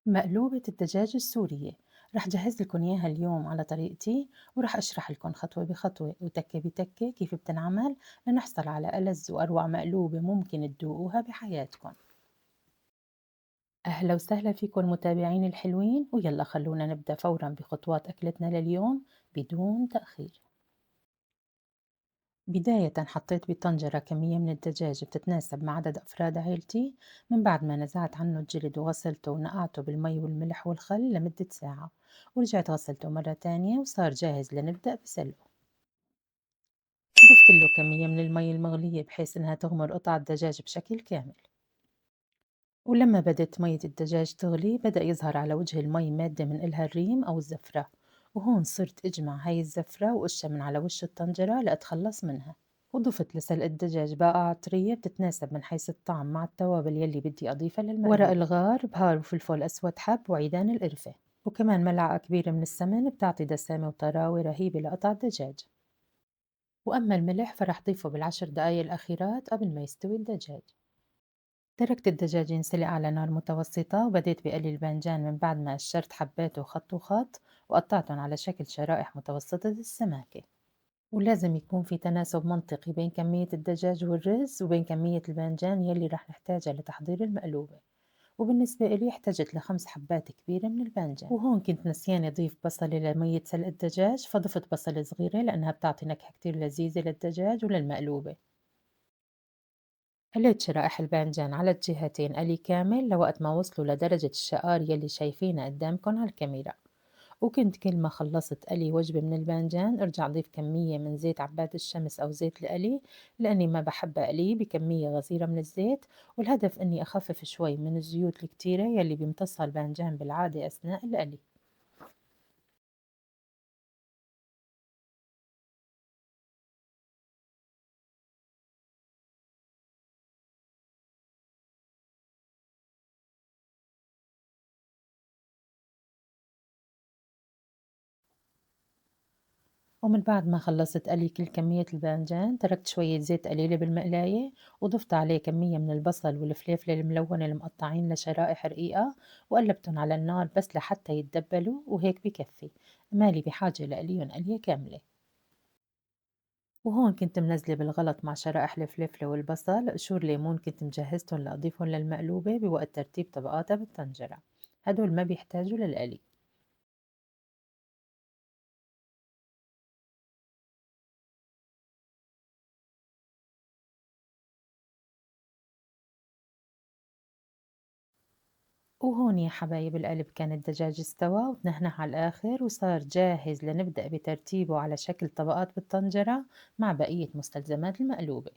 مقلوبة الدجاج السورية. رح جهز لكم إياها اليوم على طريقتي، ورح أشرح لكم خطوة بخطوة وتكة بتكة كيف بتنعمل لنحصل على ألذ وأروع مقلوبة ممكن تدوقوها بحياتكم. أهلا وسهلا فيكم متابعين الحلوين، ويلا خلونا نبدأ فورا بخطوات أكلتنا لليوم بدون تأخير. بداية حطيت بطنجرة كمية من الدجاج بتتناسب مع عدد أفراد عيلتي. من بعد ما نزعت عنه الجلد وغسلته ونقعته بالمي والملح والخل لمدة ساعة، ورجعت غسلته مرة تانية وصار جاهز لنبدأ بسلقه. ضفت له كمية من المي المغلية بحيث إنها تغمر قطع الدجاج بشكل كامل. ولما بدت مية الدجاج تغلي بدأ يظهر على وجه المي مادة من إلها الريم أو الزفرة، وهون صرت أجمع هاي الزفرة وقشة من على وش الطنجرة لأتخلص منها. وضفت لسلق الدجاج بقى عطرية بتتناسب من حيث الطعم مع التوابل يلي بدي أضيفها للمقلوبة: ورق الغار، بهار وفلفل أسود حب، وعيدان القرفة، وكمان ملعقة كبيرة من السمن بتعطي دسامة وطراوة رهيبة لقطع الدجاج. وأما الملح فرح ضيفه ب10 دقايق الأخيرات قبل ما يستوي الدجاج. تركت الدجاج ينسلق على نار متوسطة، وبديت بقلي الباذنجان من بعد ما قشرت حباته خط وخط وقطعتهم على شكل شرائح متوسطة السماكة. ولازم يكون في تناسب منطقي بين كمية الدجاج والرز وبين كمية الباذنجان يلي رح نحتاجها لتحضير المقلوبة. وبالنسبة إلي احتاجت ل5 حبات كبيرة من الباذنجان. وهون كنت نسيانة أضيف بصلة لمية سلق الدجاج، فضفت بصلة صغيرة لأنها بتعطي نكهة كتير لذيذة للدجاج وللمقلوبة. قليت شرائح الباذنجان على الجهتين قلي كامل لوقت ما وصلوا لدرجة الشقار يلي شايفينها قدامكن على الكاميرا. وكنت كل ما خلصت قلي وجبة من الباذنجان ارجع أضيف كمية من زيت عباد الشمس أو زيت القلي، لأني ما بحب أقليه بكمية غزيرة من الزيت. والهدف إني أخفف شوي من الزيوت الكتيرة يلي بيمتصها الباذنجان بالعادة أثناء القلي. ومن بعد ما خلصت قلي كل كمية الباذنجان تركت شوية زيت قليلة بالمقلاية، وضفت عليه كمية من البصل والفليفلة الملونة المقطعين لشرائح رقيقة، وقلبتهم على النار بس لحتى يتدبلوا، وهيك بكفي. مالي بحاجة لقليهم قلية كاملة. وهون كنت منزلة بالغلط مع شرائح الفليفلة والبصل قشور ليمون كنت مجهزتهم لأضيفهم للمقلوبة بوقت ترتيب طبقاتها بالطنجرة. هدول ما بيحتاجوا للقلي. وهون يا حبايب القلب كان الدجاج استوى وتنحنح على الآخر وصار جاهز لنبدأ بترتيبه على شكل طبقات بالطنجرة مع بقية مستلزمات المقلوبة.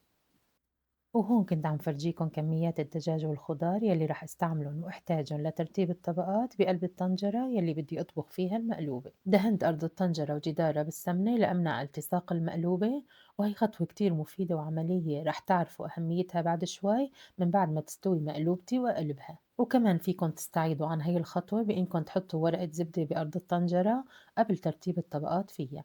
وهون كنت عم فرجيكم كميات الدجاج والخضار يلي رح استعملهم واحتاجهم لترتيب الطبقات بقلب الطنجرة يلي بدي اطبخ فيها المقلوبة. دهنت أرض الطنجرة وجدارها بالسمنة لأمنع التصاق المقلوبة، وهي خطوة كتير مفيدة وعملية رح تعرفوا أهميتها بعد شوي من بعد ما تستوي مقلوبتي وأقلبها. وكمان فيكن تستعيضوا عن هي الخطوة بإنكم تحطوا ورقة زبدة بأرض الطنجرة قبل ترتيب الطبقات فيها،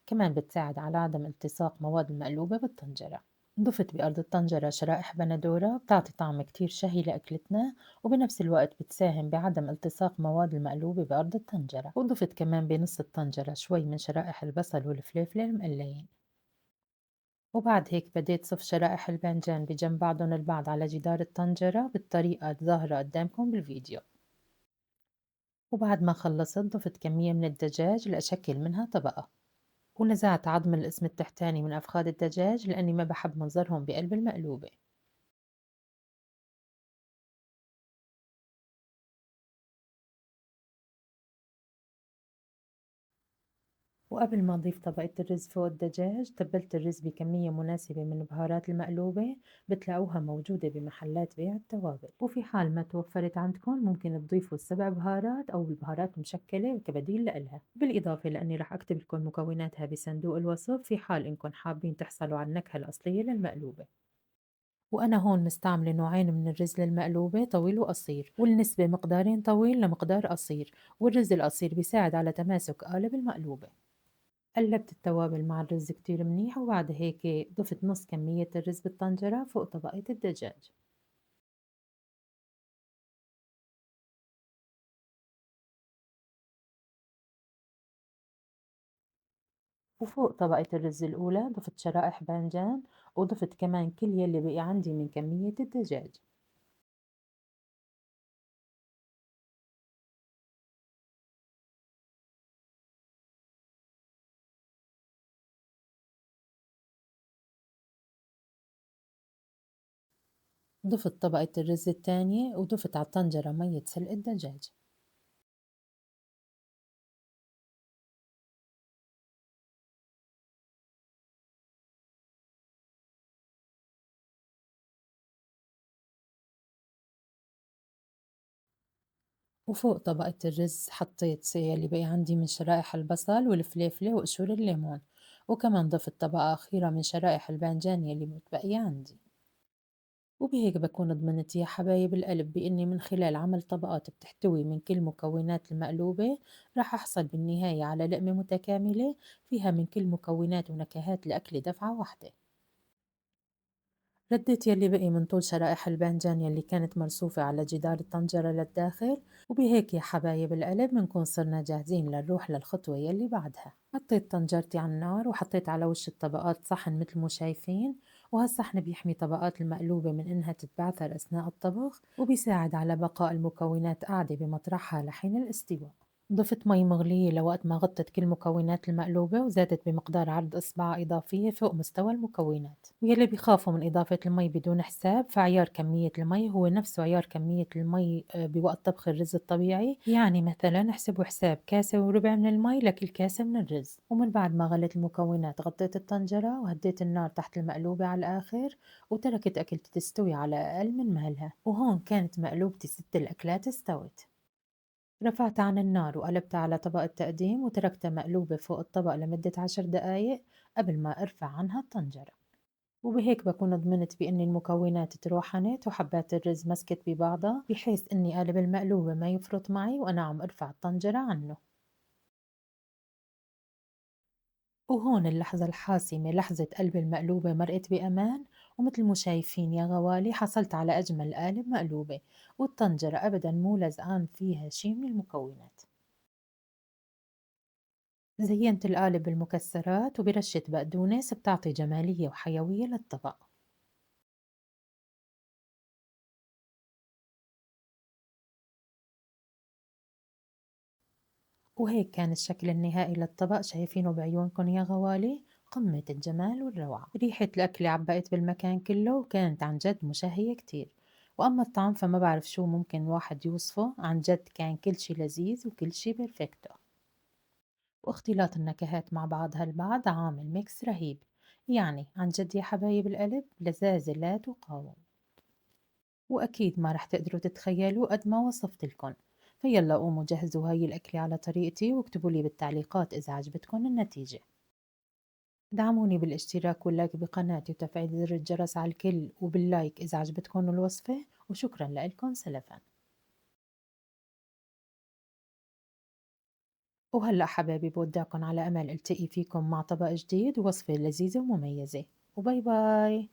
كمان بتساعد على عدم التصاق مواد المقلوبة بالطنجرة. ضفت بأرض الطنجرة شرائح بندورة بتعطي طعم كتير شهي لأكلتنا، وبنفس الوقت بتساهم بعدم التصاق مواد المقلوبة بأرض الطنجرة. وضفت كمان بنص الطنجرة شوي من شرائح البصل والفلفل المقليين. وبعد هيك بديت صف شرائح الباذنجان بجنب بعضهم البعض على جدار الطنجرة بالطريقة الظاهرة قدامكم بالفيديو. وبعد ما خلصت ضفت كمية من الدجاج لأشكل منها طبقة، ونزعت عظم القسم التحتاني من أفخاذ الدجاج لأني ما بحب منظرهم بقلب المقلوبة. وقبل ما أضيف طبقة الرز فوق الدجاج تبلت الرز بكمية مناسبة من البهارات المقلوبة بتلاقوها موجودة بمحلات بيع التوابل. وفي حال ما توفرت عندكم ممكن تضيفوا ال7 بهارات أو البهارات مشكلة كبديل لإلها، بالإضافة لأني راح أكتب لكم مكوناتها بصندوق الوصف في حال إنكم حابين تحصلوا على النكهة الأصلية للمقلوبة. وأنا هون مستعملة نوعين من الرز للمقلوبة، طويل وقصير، والنسبة مقدارين طويل لمقدار قصير، والرز القصير بيساعد على تماسك قالب المقلوبة. قلبت التوابل مع الرز كتير منيح، وبعد هيك ضفت نص كمية الرز بالطنجرة فوق طبقة الدجاج. وفوق طبقة الرز الأولى ضفت شرائح باذنجان، وضفت كمان كل يلي بقي عندي من كمية الدجاج. ضفت طبقة الرز التانية وضفت على الطنجرة مية سلق الدجاج. وفوق طبقة الرز حطيت يلي بقي عندي من شرائح البصل والفليفلة وقشور الليمون، وكمان ضفت طبقة أخيرة من شرائح الباذنجان يلي متبقية عندي. وبهيك بكون ضمنت يا حبايب القلب بإني من خلال عمل طبقات بتحتوي من كل مكونات المقلوبة راح أحصل بالنهاية على لقمة متكاملة فيها من كل مكونات ونكهات الأكل دفعة واحدة. رديت يلي بقي من طول شرائح الباذنجان يلي كانت مرصوفة على جدار الطنجرة للداخل، وبهيك يا حبايب القلب بنكون صرنا جاهزين لنروح للخطوة يلي بعدها. حطيت طنجرتي على النار وحطيت على وش الطبقات صحن مثل ما شايفين، وهالصحن بيحمي طبقات المقلوبة من إنها تتبعثر أثناء الطبخ، وبيساعد على بقاء المكونات قاعدة بمطرحها لحين الاستواء. ضفت مي مغلية لوقت ما غطت كل مكونات المقلوبة، وزادت بمقدار عرض إصبع إضافية فوق مستوى المكونات. ويلي بيخافوا من إضافة المي بدون حساب، فعيار كمية المي هو نفسه عيار كمية المي بوقت طبخ الرز الطبيعي، يعني مثلا احسبوا حساب كاسة وربع من المي لكل كاسة من الرز. ومن بعد ما غلت المكونات غطيت الطنجرة وهديت النار تحت المقلوبة على الآخر، وتركت أكلتي تستوي على أقل من مهلها، وهون كانت مقلوبتي ست الأكلات استوت. رفعتها عن النار وقلبتها على طبق التقديم وتركتها مقلوبة فوق الطبق لمدة 10 دقايق قبل ما أرفع عنها الطنجرة. وبهيك بكون ضمنت بإن المكونات تروحنت وحبات الرز مسكت ببعضها بحيث إني قالب المقلوبة ما يفرط معي وأنا عم أرفع الطنجرة عنه. وهون اللحظة الحاسمة لحظة قلب المقلوبة مرقت بأمان، ومثل ما شايفين يا غوالي حصلت على أجمل قالب مقلوبة، والطنجرة أبدا مو لزقان فيها شي من المكونات. زينت القالب بالمكسرات وبرشة بقدونس بتعطي جمالية وحيوية للطبق. وهيك كان الشكل النهائي للطبق، شايفينه بعيونكم يا غوالي، قمة الجمال والروعة. ريحة الأكل عبقت بالمكان كله وكانت عن جد مشهية كتير. وأما الطعم فما بعرف شو ممكن الواحد يوصفه، عن جد كان كل شي لذيذ وكل شي بيرفكتو. واختلاط النكهات مع بعضها البعض عامل ميكس رهيب، يعني عن جد يا حبايب القلب لذاذة لا تقاوم. وأكيد ما رح تقدروا تتخيلوا قد ما وصفت لكم. فيلا قوموا جهزوا هاي الأكلة على طريقتي واكتبوا لي بالتعليقات إذا عجبتكم النتيجة. دعموني بالاشتراك واللايك بقناتي وتفعيل زر الجرس على الكل، وباللايك إذا عجبتكم الوصفة، وشكرا لكم سلفا. وهلأ حبايبي بودعكم على أمل التقي فيكم مع طبق جديد ووصفة لذيذة ومميزة، وباي باي.